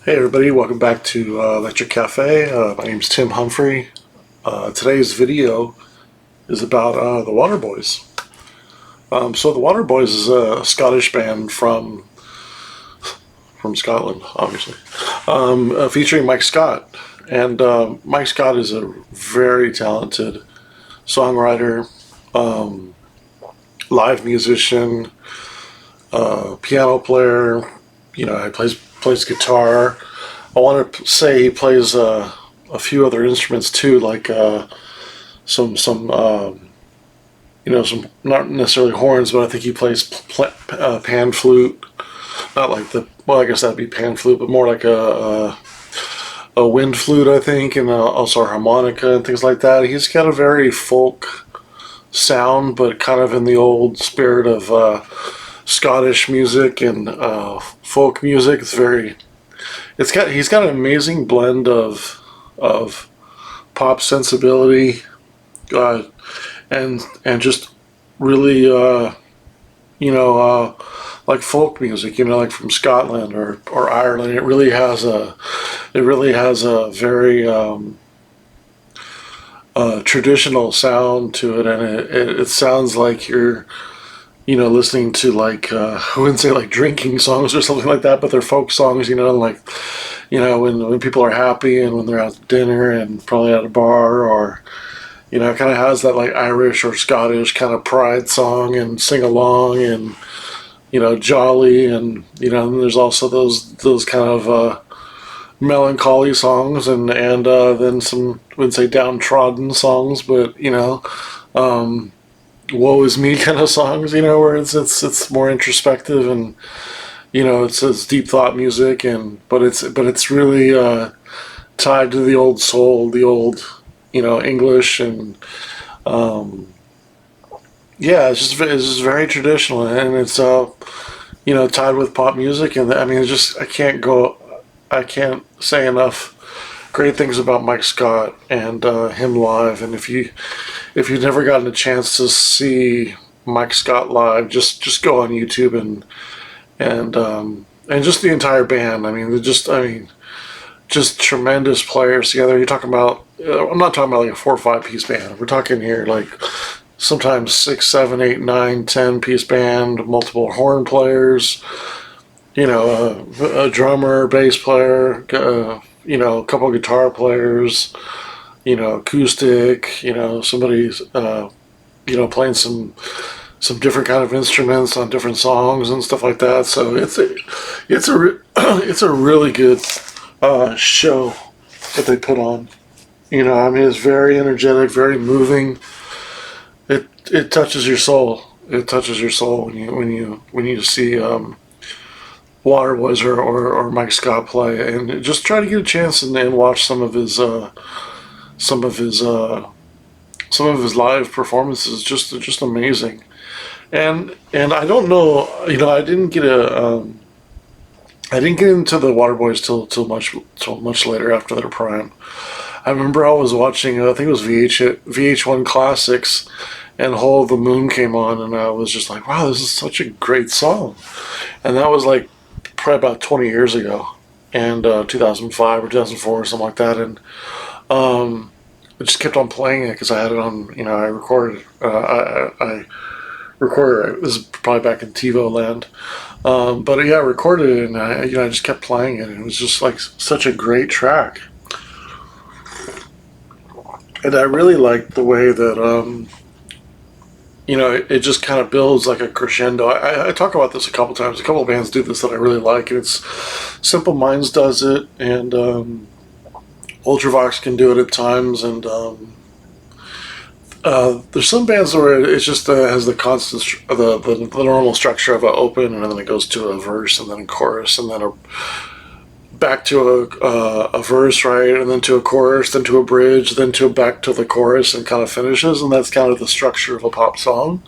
Hey everybody, welcome back to Electric Cafe. My name's Tim Humphrey. Today's video is about the Waterboys. So the Waterboys is a Scottish band from Scotland, obviously, featuring Mike Scott. And Mike Scott is a very talented songwriter, live musician, piano player. He plays guitar. I want to say he plays a few other instruments too, like some not necessarily horns, but I think he plays pan flute. Not like I guess that'd be pan flute, but more like a wind flute, I think, and also a harmonica and things like that. He's got a very folk sound, but kind of in the old spirit of Scottish music and folk music. He's got an amazing blend of pop sensibility, uh, and just really like folk music, like from Scotland or Ireland. It really has a very traditional sound to it, and it sounds like you're listening to like I wouldn't say like drinking songs or something like that, but they're folk songs, like when people are happy and when they're out to dinner and probably at a bar, or it kind of has that like Irish or Scottish kind of pride song and sing along and jolly, and and there's also those kind of melancholy songs, and then some, I wouldn't say downtrodden songs, but woe is me kind of songs, where it's more introspective, and it's deep thought music, and but it's really tied to the old soul, the old English, and yeah, it's just very traditional, and it's tied with pop music, and I mean it's just I can't say enough great things about Mike Scott and him live. And if you've never gotten a chance to see Mike Scott live, just go on YouTube and just the entire band. Just tremendous players together. You're talking about I'm not talking about like a 4 or 5 piece band. We're talking here like sometimes 6, 7, 8, 9, 10 piece band, multiple horn players. A drummer, bass player. A couple of guitar players, acoustic, somebody's, playing some different kind of instruments on different songs and stuff like that. So it's a really good show that they put on. It's very energetic, very moving. It touches your soul. It touches your soul when you see Waterboys or Mike Scott play, and just try to get a chance and watch some of his live performances. Just amazing. And I don't know, I didn't get into the Waterboys till much later after their prime. I remember I was watching, I think it was VH1 Classics, and Hole of the Moon came on, and I was just like, wow, this is such a great song. And that was like probably about 20 years ago, and 2005 or 2004 or something like that. And I just kept on playing it because I had it on, I recorded, I recorded it. This is probably back in TiVo land. But yeah, I recorded it, and I just kept playing it, and it was just like such a great track. And I really liked the way that it just kind of builds like a crescendo. I talk about this a couple times. A couple of bands do this that I really like, and it's Simple Minds does it, and Ultravox can do it at times, and there's some bands where it's just has the constant, the normal structure of an open, and then it goes to a verse, and then a chorus, and then back to a verse, right, and then to a chorus, then to a bridge, then back to the chorus, and kind of finishes, and that's kind of the structure of a pop song.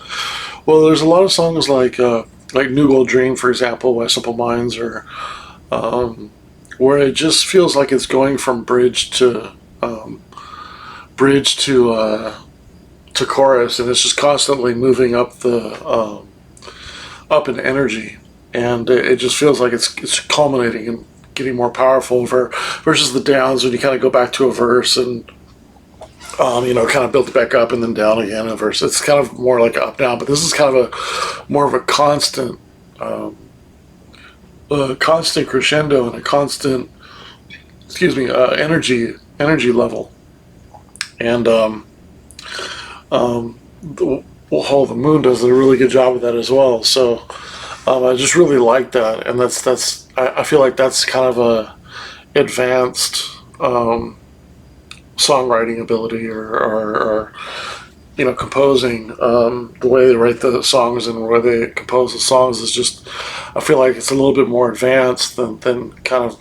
Well, there's a lot of songs like New Gold Dream, for example, by Simple Minds, or where it just feels like it's going from bridge to chorus, and it's just constantly moving up up in energy, and it just feels like it's culminating getting more powerful versus the downs when you kind of go back to a verse and kind of build it back up and then down again a verse. It's kind of more like up down, but this is kind of a more of a constant, constant crescendo and a constant, energy level, and the Moon does a really good job of that as well. So I just really like that, and I feel like that's kind of a advanced songwriting ability or composing. The way they write the songs and the way they compose the songs is just, I feel like it's a little bit more advanced than kind of,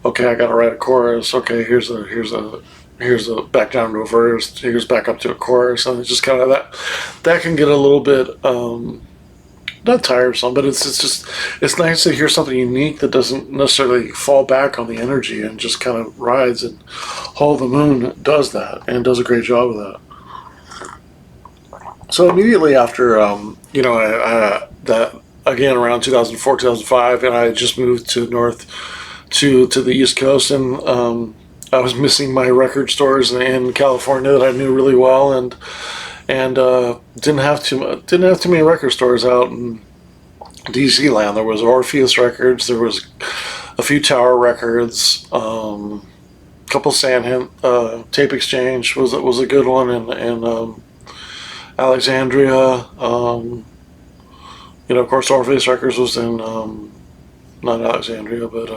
okay, I got to write a chorus. Okay, here's a back down to a verse. Here's back up to a chorus, and it's just kind of that can get a little bit not tiresome, but it's nice to hear something unique that doesn't necessarily fall back on the energy and just kind of rides. And Hold the Moon does that and does a great job of that. So immediately after, that again around 2004, 2005, and I just moved to the East Coast, and I was missing my record stores in California that I knew really well, and didn't have too many record stores out in DC land. There was Orpheus Records, there was a few Tower Records, a couple Sandhint, Tape Exchange was a good one, and Alexandria. Of course, Orpheus Records was in not Alexandria, but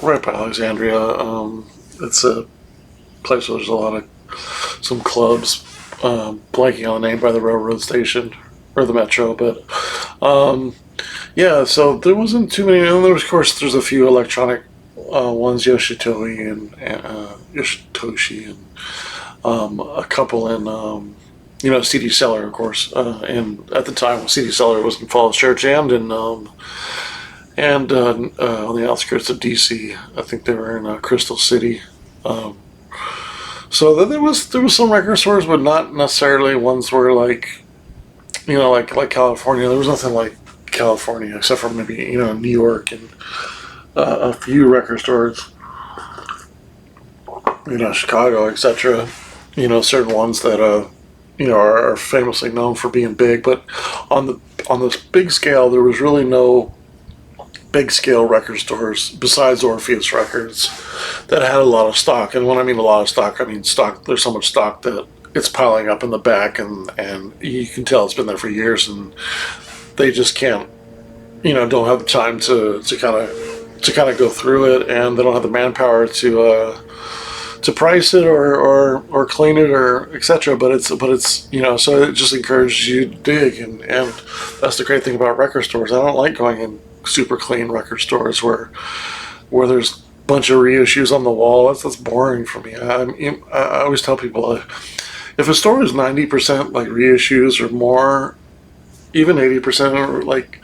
right by Alexandria. It's a place where there's a lot of some clubs. Blanking on the name by the railroad station or the metro, but so there wasn't too many. And of course, there's a few electronic ones, Yoshitoshi and a couple in CD Cellar, of course, and at the time CD Cellar was in Falls Church and on the outskirts of DC. I think they were in Crystal City. So there was some record stores, but not necessarily ones where like California. There was nothing like California except for maybe New York and a few record stores. Chicago, etc. Certain ones that are famously known for being big, but on this big scale, there was really no big scale record stores besides Orpheus Records that had a lot of stock. And when I mean a lot of stock, I mean stock. There's so much stock that it's piling up in the back, and you can tell it's been there for years, and they just can't, don't have the time to kind of go through it, and they don't have the manpower to price it or clean it or etc. But it's so it just encourages you to dig, and that's the great thing about record stores. I don't like going in super clean record stores where there's a bunch of reissues on the wall. That's boring for me. I always tell people, if a store is 90% like reissues or more, even 80% or like,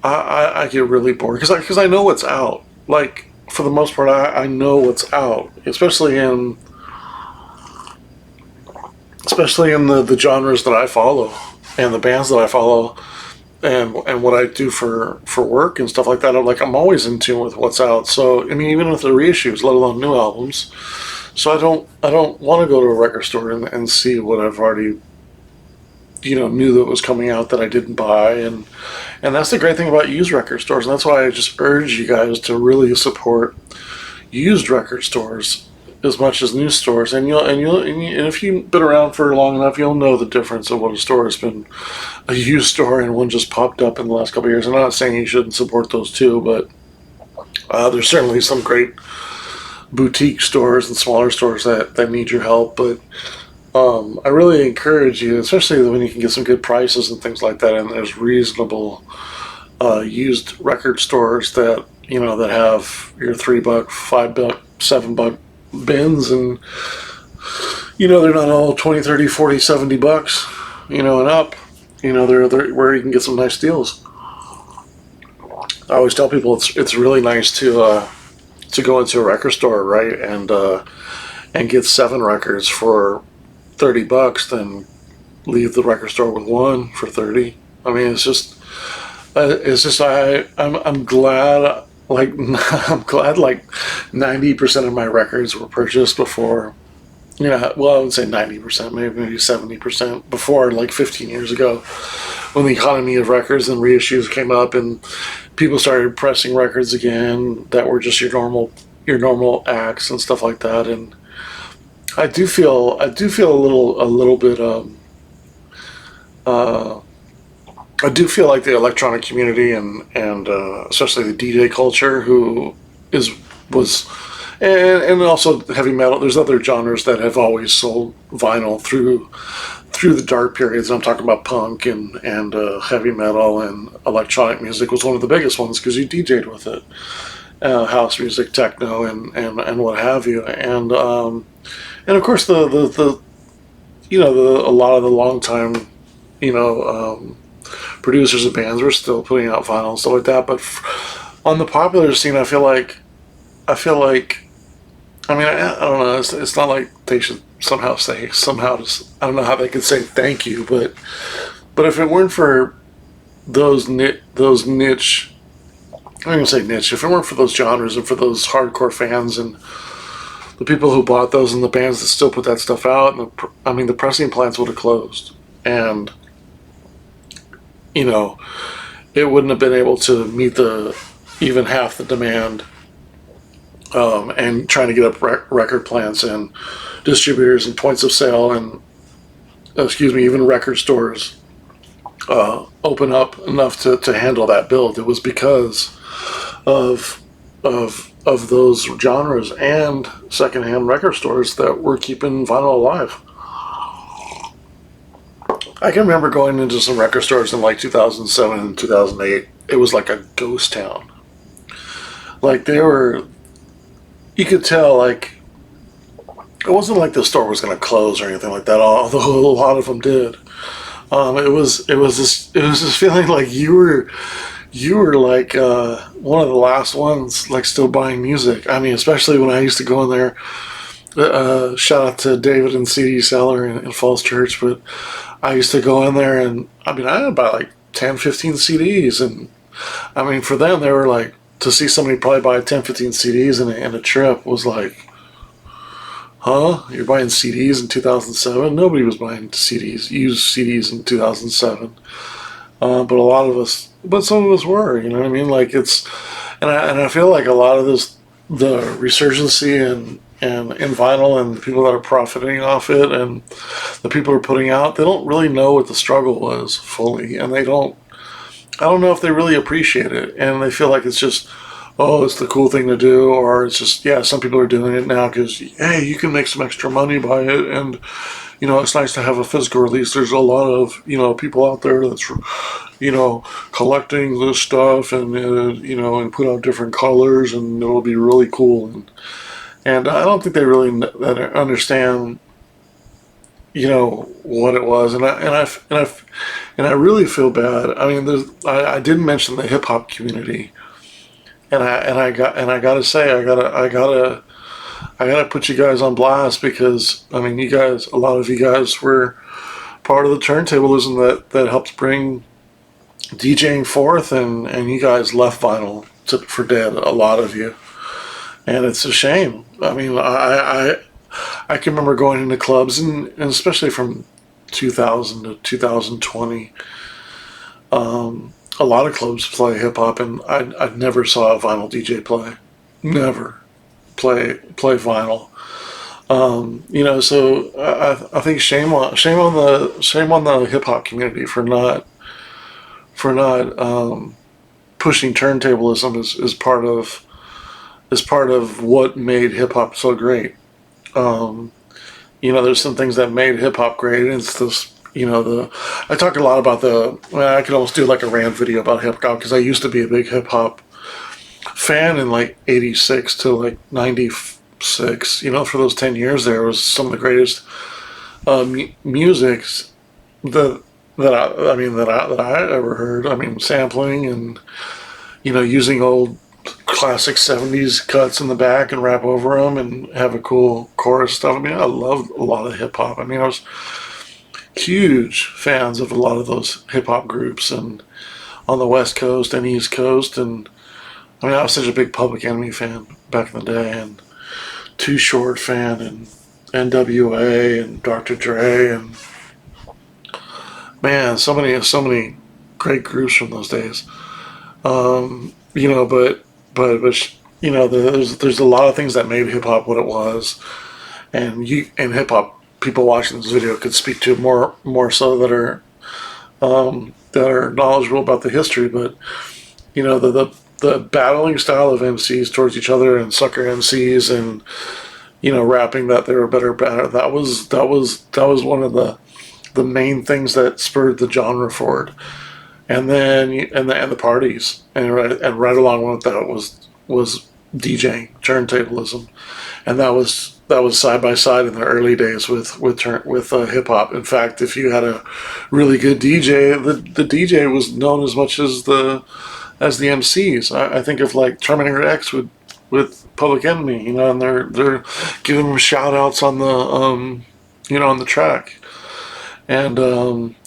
I get really bored because I know what's out. Like, for the most part, I know what's out, especially in the genres that I follow and the bands that I follow. And what I do for work and stuff like that, I'm always in tune with what's out. So I mean, even with the reissues, let alone new albums. So I don't want to go to a record store and see what I've already knew that was coming out that I didn't buy, and that's the great thing about used record stores, and that's why I just urge you guys to really support used record stores as much as new stores. And if you've been around for long enough, you'll know the difference of what a store has been a used store and one just popped up in the last couple of years. I'm not saying you shouldn't support those too, but there's certainly some great boutique stores and smaller stores that need your help. But I really encourage you, especially when you can get some good prices and things like that, and there's reasonable used record stores that that have your $3, $5, $7 bins, and they're not all 20, 30, 40, 70 bucks, and up. They're where you can get some nice deals. I always tell people it's really nice to go into a record store, right, and get 7 records for $30, then leave the record store with 1 for 30. I mean, it's just It's just I'm glad like I'm glad like 90% of my records were purchased before, you know, well, I would say 90%, maybe 70% before, like 15 years ago, when the economy of records and reissues came up, and people started pressing records again that were just your normal acts and stuff like that. And I do feel a little bit uh, I do feel like the electronic community and especially the DJ culture who is was and also heavy metal. There's other genres that have always sold vinyl through the dark periods. I'm talking about punk and heavy metal, and electronic music was one of the biggest ones because you DJ'd with it. House music, techno, and what have you, and of course the you know a lot of the long time you know producers of bands were still putting out vinyl and stuff like that. But on the popular scene, I feel like I mean, I don't know. It's not like they should somehow say somehow. I don't know how they could say thank you, but if it weren't for those niche, I'm gonna say niche. If it weren't for those genres and for those hardcore fans and the people who bought those and the bands that still put that stuff out, and I mean, the pressing plants would have closed, and you know, it wouldn't have been able to meet the even half the demand and trying to get up record plants and distributors and points of sale and excuse me, even record stores open up enough to handle that build. It was because of those genres and secondhand record stores that were keeping vinyl alive. I can remember going into some record stores in like 2007 and 2008. It was like a ghost town. Like they were, you could tell like it wasn't like the store was going to close or anything like that. Although a lot of them did. It was this feeling like you were like one of the last ones like still buying music. I mean, especially when I used to go in there. Shout out to David and CD Seller in Falls Church, but I used to go in there and I mean I had about like 10, 15 CDs, and I mean for them they were like to see somebody probably buy 10, 15 CDs in a trip was like, huh? You're buying CDs in 2007? Nobody was buying CDs, used CDs in 2007. But a lot of us, but some of us were, you know what I mean? Like it's, and I feel like a lot of this, the resurgency and in vinyl and the people that are profiting off it and the people who are putting out, they don't really know what the struggle was fully, and I don't know if they really appreciate it, and they feel like it's just, oh, it's the cool thing to do, or it's just, yeah, some people are doing it now because, hey, you can make some extra money by it, and, you know, it's nice to have a physical release. There's a lot of, you know, people out there that's, you know, collecting this stuff and, you know, and put out different colors, and it'll be really cool. And I don't think they really understand, you know, what it was, and I really feel bad. I mean, I didn't mention the hip hop community, and I gotta say, I gotta put you guys on blast because I mean, you guys, a lot of you guys were part of the turntablism that helped bring DJing forth, and you guys left vinyl for dead. A lot of you, and it's a shame. I mean, I can remember going into clubs, and especially from 2000 to 2020, a lot of clubs play hip hop, and I never saw a vinyl DJ play, never play vinyl. You know, so I think shame on the hip hop community for not pushing turntablism is part of what made hip hop so great. Um, you know, there's some things that made hip hop great. And it's this, you know, I talk a lot about well, I could almost do like a rant video about hip hop because I used to be a big hip hop fan in like 86 to like 96. You know, for those 10 years there was some of the greatest musics that I ever heard. I mean, sampling and, you know, using old classic 70s cuts in the back and rap over them and have a cool chorus stuff. I mean, I loved a lot of hip hop. I mean, I was huge fans of a lot of those hip hop groups, and on the West Coast and East Coast. And I mean, I was such a big Public Enemy fan back in the day, and Too Short fan, and NWA, and Dr. Dre, and man, so many great groups from those days. You know, but you know, there's a lot of things that made hip hop what it was, and hip hop people watching this video could speak to more so that are knowledgeable about the history. But you know, the battling style of MCs towards each other, and sucker MCs, and you know, rapping that they were better. That was one of the main things that spurred the genre forward. And then and the parties, and right along with that was DJing, turntablism, and that was side by side in the early days with hip hop. In fact, if you had a really good DJ, the DJ was known as much as the MCs. I think of like Terminator X with Public Enemy, you know, and they're giving them shout outs on the you know, on the track. And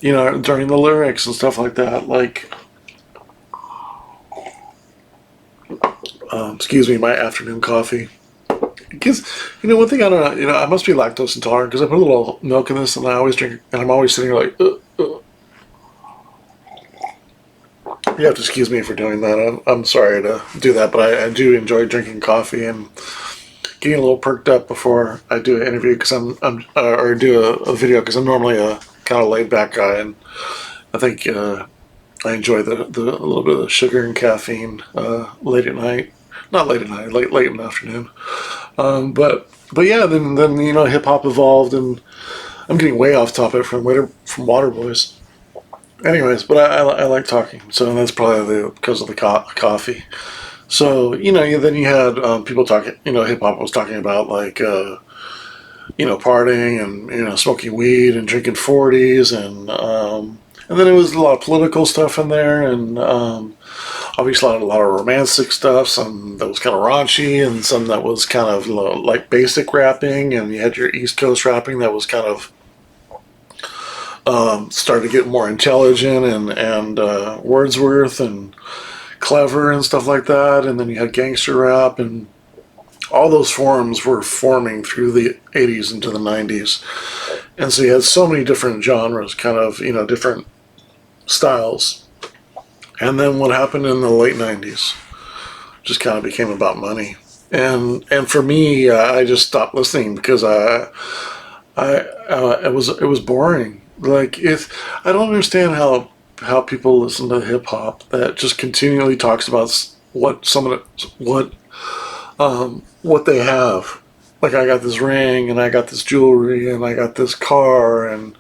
you know, during the lyrics and stuff like that, like excuse me, my afternoon coffee. Because you know, one thing I don't know, you know, I must be lactose intolerant because I put a little milk in this, and I always drink, and I'm always sitting here like. You have to excuse me for doing that. I'm sorry to do that, but I do enjoy drinking coffee and getting a little perked up before I do an interview because or do a video because I'm normally a kind of laid back guy, and I think I enjoy the a little bit of sugar and caffeine late at night, not late at night, late in the afternoon. But yeah, then you know, hip hop evolved, and I'm getting way off topic from Waterboys. Anyways, but I like talking, so that's probably because of the coffee. So you know, then you had people talking. You know, hip hop was talking about like you know, partying and you know, smoking weed and drinking 40s, and then it was a lot of political stuff in there, and obviously a lot of romantic stuff. Some that was kind of raunchy, and some that was kind of like basic rapping, and you had your East Coast rapping that was kind of started to get more intelligent and Wordsworth and clever and stuff like that. And then you had gangster rap, and all those forms were forming through the 80s into the 90s. And so you had so many different genres, kind of, you know, different styles. And then what happened in the late 90s just kind of became about money. And for me, I just stopped listening because it was boring. Like, I don't understand how people listen to hip hop that just continually talks about what they have. Like, I got this ring, and I got this jewelry, and I got this car, and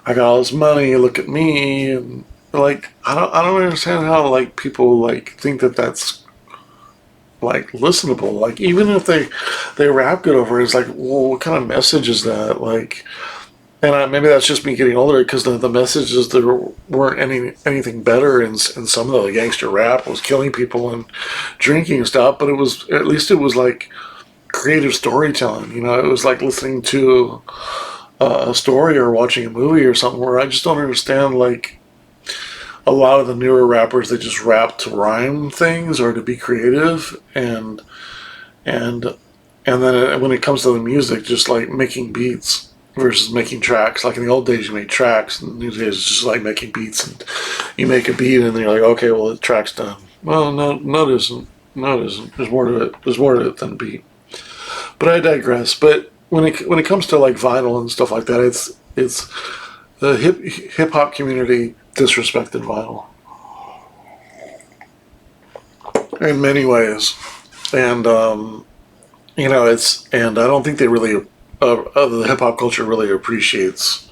I got all this money. Look at me, and like, I don't understand how like people like think that that's like listenable. Like, even if they rap good over it, it's like, well, what kind of message is that? Like. And maybe that's just me getting older because the messages, there weren't anything better in some of the gangster rap was killing people and drinking stuff, but at least it was like creative storytelling. You know, it was like listening to a story or watching a movie or something. Where I just don't understand like a lot of the newer rappers, they just rap to rhyme things or to be creative, and then when it comes to the music, just like making beats versus making tracks. Like in the old days, you made tracks, and these days it's just like making beats. And you make a beat, and then you're like, okay, well, the track's done. Well, no, it isn't. No, it isn't. There's more to it. There's more to it than a beat. But I digress. But when it comes to like vinyl and stuff like that, it's the hip hop community disrespected vinyl in many ways, and you know, and I don't think they really. The hip hop culture really appreciates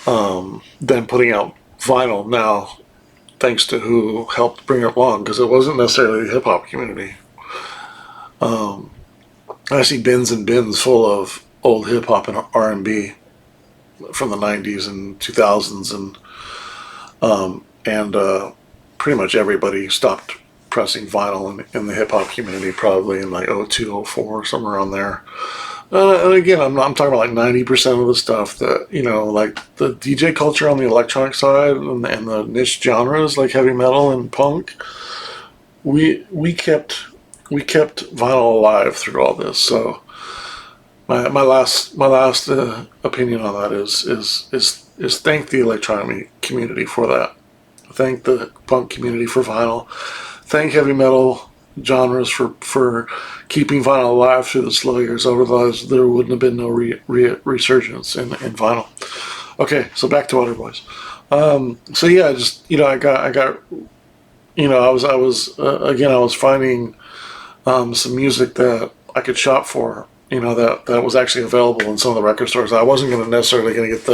them putting out vinyl now, thanks to who helped bring it along, because it wasn't necessarily the hip hop community. I see bins and bins full of old hip hop and R&B from the 90s and 2000s, and pretty much everybody stopped pressing vinyl in the hip hop community probably in like 02, 04, somewhere around there. And again, I'm talking about like 90% of the stuff that, like the DJ culture on the electronic side and the niche genres like heavy metal and punk. We kept vinyl alive through all this. So my last opinion on that is thank the electronic community for that. Thank the punk community for vinyl. Thank heavy metal genres for keeping vinyl alive through the slow years. Otherwise, there wouldn't have been no resurgence in vinyl. Okay, so back to Waterboys. So yeah, just I got I was finding some music that I could shop for. That was actually available in some of the record stores. I wasn't necessarily going to get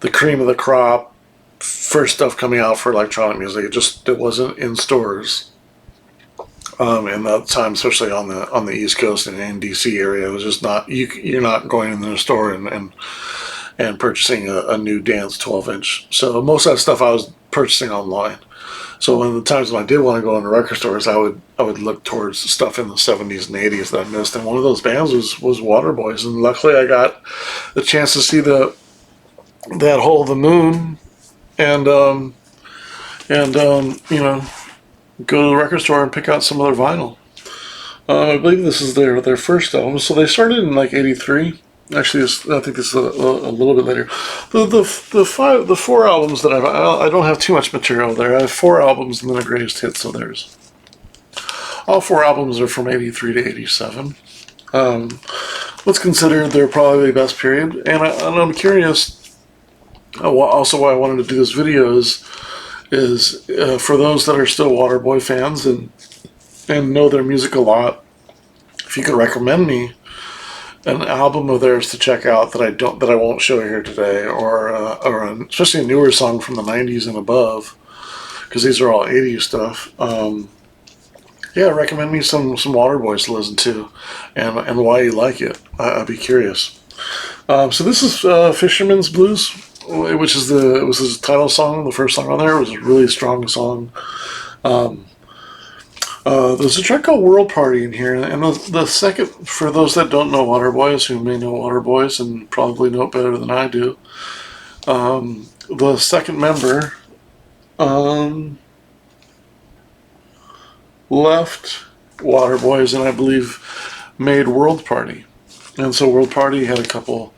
the cream of the crop first stuff coming out for electronic music. It wasn't in stores. In that time, especially on the East Coast and in DC area, it was just not you're not going in the store and purchasing a new dance 12-inch. So most of that stuff I was purchasing online. So when the times when I did want to go into record stores, I would look towards stuff in the 70s and 80s that I missed. And one of those bands was Waterboys, and luckily I got the chance to see that Hole of the Moon, and go to the record store and pick out some of their vinyl. I believe this is their first album. So they started in like '83. Actually, I think this is a little bit later. The four albums that I don't have too much material there. I have 4 albums and then a greatest hits of theirs. All 4 albums are from '83 to '87. Let's consider they're probably the best period. And I'm curious. Also, why I wanted to do this video is for those that are still Waterboy fans and know their music a lot. If you could recommend me an album of theirs to check out that I won't show here today, or especially a newer song from the '90s and above, because these are all '80s stuff. Recommend me some Waterboys to listen to, and why you like it. I'd be curious. So this is Fisherman's Blues, which was his title song, the first song on there. It was a really strong song. There's a track called World Party in here, and the second, for those that don't know Waterboys, who may know Waterboys and probably know it better than I do, the second member left Waterboys and I believe made World Party. And so World Party had a couple.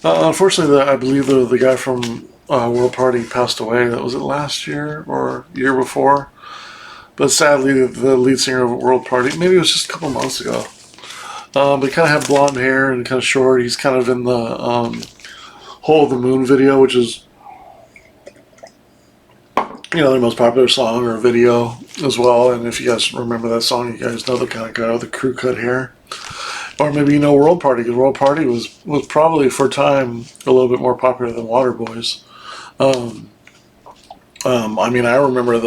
Unfortunately, I believe the guy from World Party passed away. Was it last year or year before? But sadly, the lead singer of World Party, maybe it was just a couple months ago. But he kind of had blonde hair and kind of short. He's kind of in the Hole of the Moon video, which is their most popular song or video as well. And if you guys remember that song, you guys know the kind of guy with the crew cut hair. Or maybe you know World Party, because World Party was probably for a time a little bit more popular than Waterboys. I remember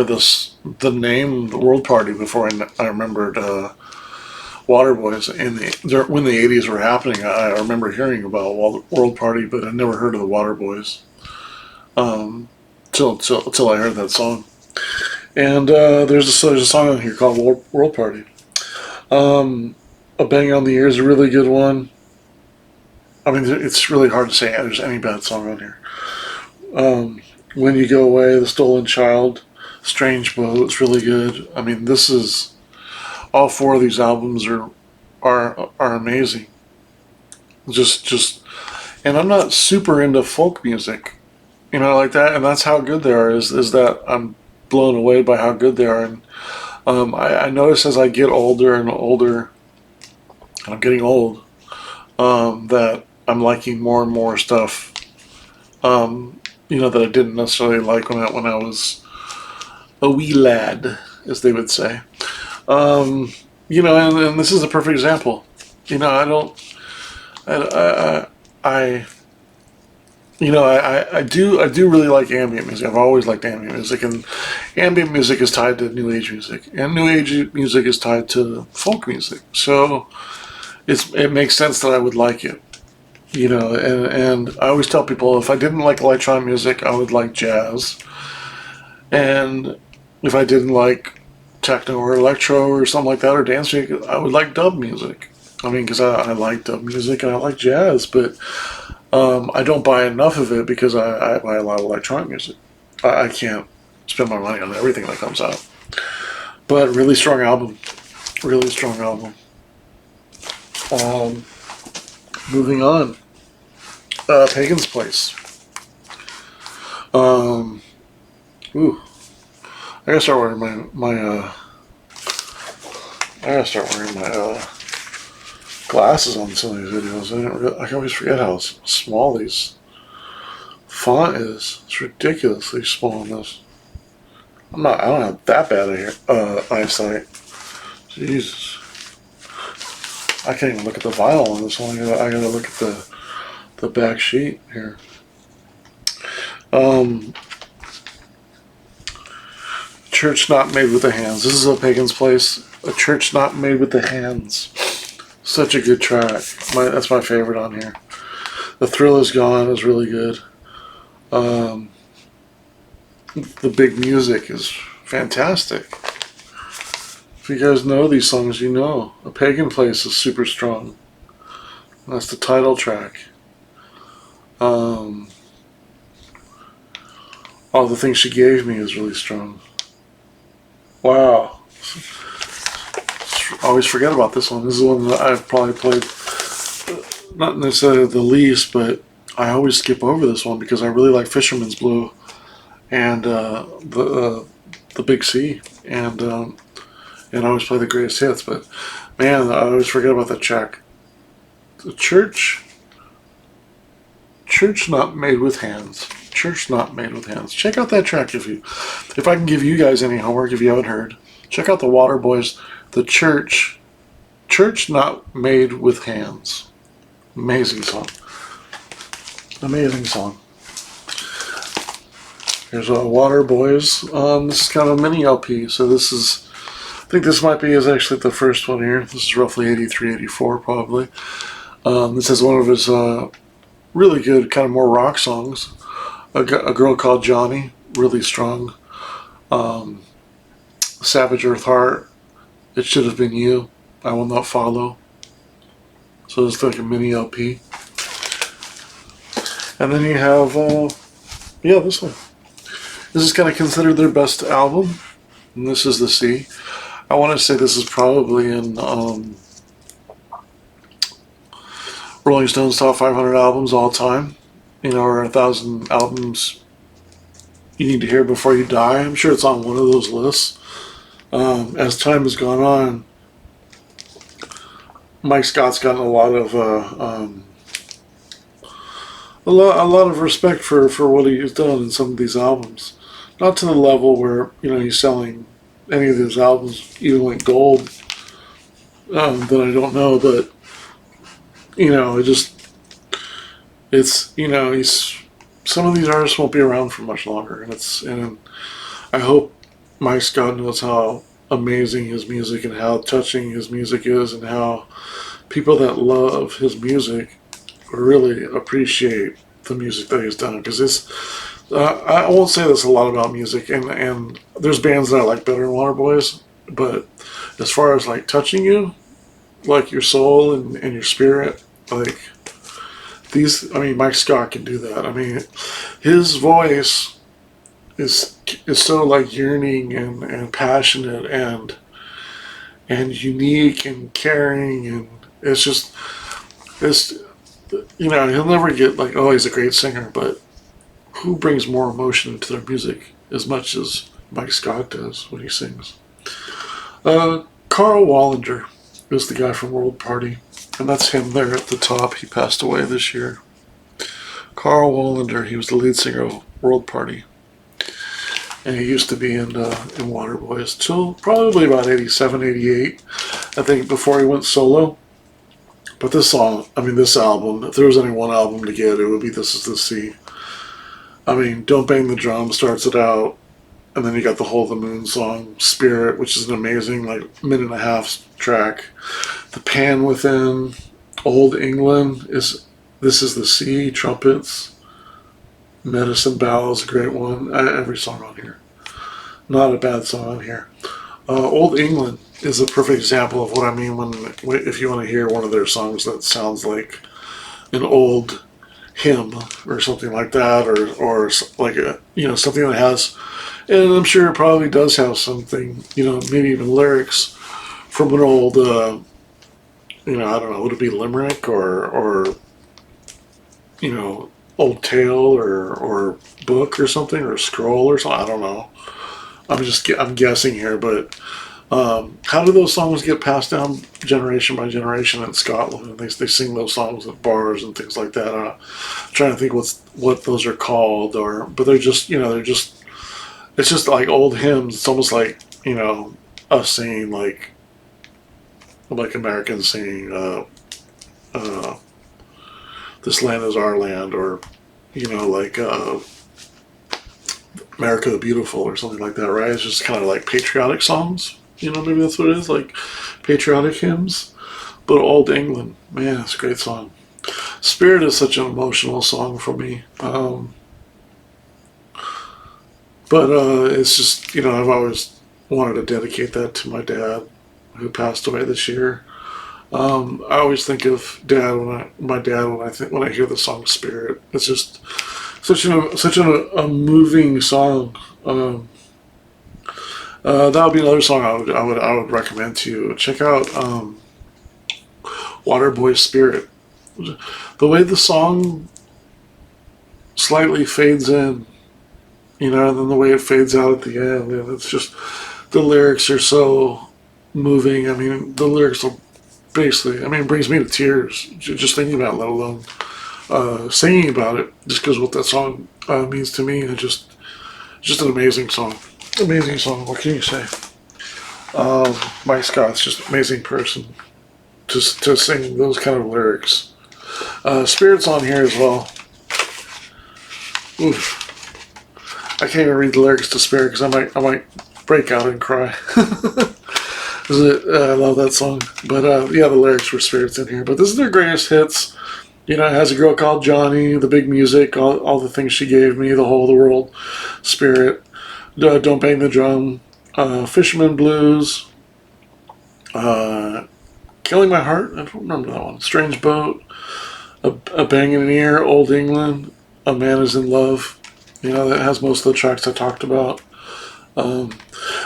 the name the World Party before I remembered Waterboys when the '80s were happening. I remember hearing about World Party, but I never heard of the Waterboys till I heard that song. And there's a song on here called World Party. A Bang on the Ear is a really good one. I mean, it's really hard to say there's any bad song on here. When You Go Away, The Stolen Child, Strange Boat, it's really good. I mean, all 4 of these albums are amazing. And I'm not super into folk music, like that. And that's how good they are. Is that I'm blown away by how good they are. And I notice as I get older and older, and I'm getting old, that I'm liking more and more stuff, that I didn't necessarily like when I was a wee lad, as they would say. And this is a perfect example. I do really like ambient music. I've always liked ambient music, and ambient music is tied to new age music, and new age music is tied to folk music. So it makes sense that I would like it, And I always tell people if I didn't like electronic music, I would like jazz, and if I didn't like techno or electro or something like that or dance music, I would like dub music. I mean, because I like the music and I like jazz, but I don't buy enough of it because I buy a lot of electronic music. I can't spend my money on everything that comes out. But really strong album. Really strong album. Um, Moving on. Pagan's Place. Um, ooh. I gotta start wearing I gotta start wearing my glasses on some of these videos. I can always forget how small these font is. It's ridiculously small in this. I don't have that bad eyesight. Jesus. I can't even look at the vinyl on this one. I gotta look at the back sheet here. Church Not Made with the Hands. This is a Pagan's Place. A Church Not Made with the Hands. Such a good track. That's my favorite on here. The Thrill Is Gone is really good. The big music is fantastic. If you guys know these songs, you know. A Pagan Place is super strong. That's the title track. All the Things She Gave Me is really strong. Wow. I always forget about this one. This is one that I've probably played, not necessarily the least, but I always skip over this one because I really like Fisherman's Blue and the Big C, and I always play the greatest hits. But man, I always forget about that track. The Church Not Made with Hands. Church Not Made with Hands. Check out that track if I can give you guys any homework if you haven't heard. Check out the Waterboys, the Church Not Made with Hands. Amazing song. Amazing song. Here's a Waterboys. This is kind of a mini LP, so I think this might be actually the first one here. This is roughly 83, 84 probably. This is one of his really good, kind of more rock songs. A Girl Called Johnny, really strong. Savage Earth Heart, It Should Have Been You, I Will Not Follow. So it's like a mini LP. And then you have, this one. This is kind of considered their best album. And this is the C. I want to say this is probably in Rolling Stone's top 500 albums all time. Or 1,000 albums you need to hear before you die. I'm sure it's on one of those lists. As time has gone on, Mike Scott's gotten a lot of respect for what he's done in some of these albums. Not to the level where he's selling any of his albums even like gold. That I don't know, but he's some of these artists won't be around for much longer, and I hope Mike Scott knows how amazing his music and how touching his music is, and how people that love his music really appreciate the music that he's done. Because I won't say this a lot about music, and there's bands that I like better than Waterboys, but as far as like touching you, like your soul and your spirit, like Mike Scott can do that. I mean, his voice is so like yearning and passionate and unique and caring, and he'll never get like, oh, he's a great singer, but who brings more emotion into their music as much as Mike Scott does when he sings? Carl Wallinger is the guy from World Party, and that's him there at the top. He passed away this year. Carl Wallinger, he was the lead singer of World Party, and he used to be in Waterboys till probably about 87, 88, I think, before he went solo. But this album, if there was only one album to get, it would be This Is the Sea. I mean, Don't Bang the Drum starts it out, and then you got the Hole of the Moon song, Spirit, which is an amazing, like, minute and a half track. The Pan Within, Old England, This Is the Sea, Trumpets, Medicine Bell is a great one. Every song on here. Not a bad song on here. Old England is a perfect example of what I mean when if you want to hear one of their songs that sounds like an old hymn or something like that, or like a something that has, and I'm sure it probably does have something, maybe even lyrics from an old, I don't know, would it be limerick or old tale or book or something or scroll or something. I don't know. I'm guessing here, but how do those songs get passed down generation by generation in Scotland? They sing those songs at bars and things like that. I'm trying to think what those are called, but they're just it's just like old hymns. It's almost like us singing like Americans singing "This Land Is Our Land" or like "America the Beautiful" or something like that, right? It's just kind of like patriotic songs. Maybe that's what it is, like patriotic hymns. But Old England, man, it's a great song. Spirit is such an emotional song for me. But it's just, I've always wanted to dedicate that to my dad, who passed away this year. I always think of my dad when I hear the song Spirit. It's just such a moving song. That would be another song I would recommend to you. Check out Waterboy Spirit. The way the song slightly fades in, and then the way it fades out at the end, and it's just the lyrics are so moving. I mean, the lyrics are basically, it brings me to tears just thinking about it, let alone singing about it, just because what that song means to me. And just an amazing song. Amazing song. What can you say? Mike Scott's just an amazing person to sing those kind of lyrics. Spirit's on here as well. Oof. I can't even read the lyrics to Spirit because I might break out and cry. I love that song. But yeah, the lyrics for Spirit's in here. But this is their greatest hits. It has a girl called Johnny, the big music, all the things she gave me, the whole of the world, Spirit. Don't Bang the Drum, Fisherman Blues, Killing My Heart, I don't remember that one, Strange Boat, a Bang in an Ear, Old England, A Man Is in Love, that has most of the tracks I talked about. I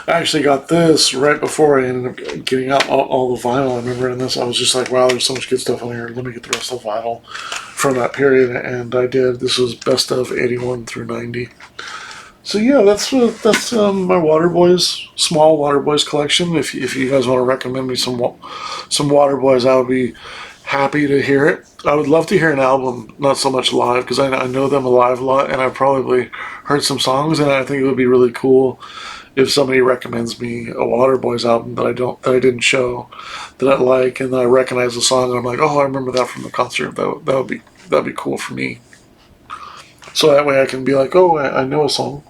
actually got this right before I ended up getting out all the vinyl. I remember in this, I was just like, wow, there's so much good stuff on here, let me get the rest of the vinyl from that period, and I did. This was best of 81 through 90. So yeah, that's my Waterboys, small Waterboys collection. If you guys want to recommend me some Waterboys, I would be happy to hear it. I would love to hear an album, not so much live, because I know them live a lot, and I've probably heard some songs, and I think it would be really cool if somebody recommends me a Waterboys album that I didn't show, that I like, and I recognize the song, and I'm like, oh, I remember that from the concert. That'd be cool for me. So that way I can be like, oh, I know a song.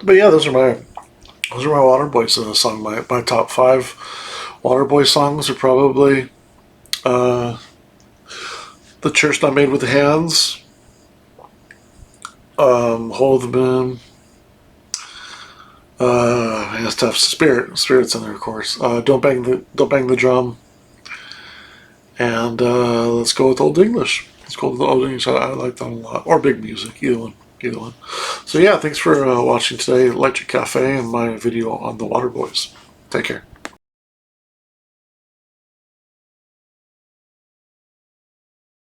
But yeah, those are my Waterboys song. My top 5 Waterboy songs are probably "The Church Not Made with the Hands," "Hole of the Moon." It's tough. Spirit's in there, of course. Don't bang the drum, and let's go with Old English. Let's go with the Old English. I like that a lot. Or Big Music, either one. So yeah, thanks for watching today, Electric Cafe, and my video on the Waterboys. Take care.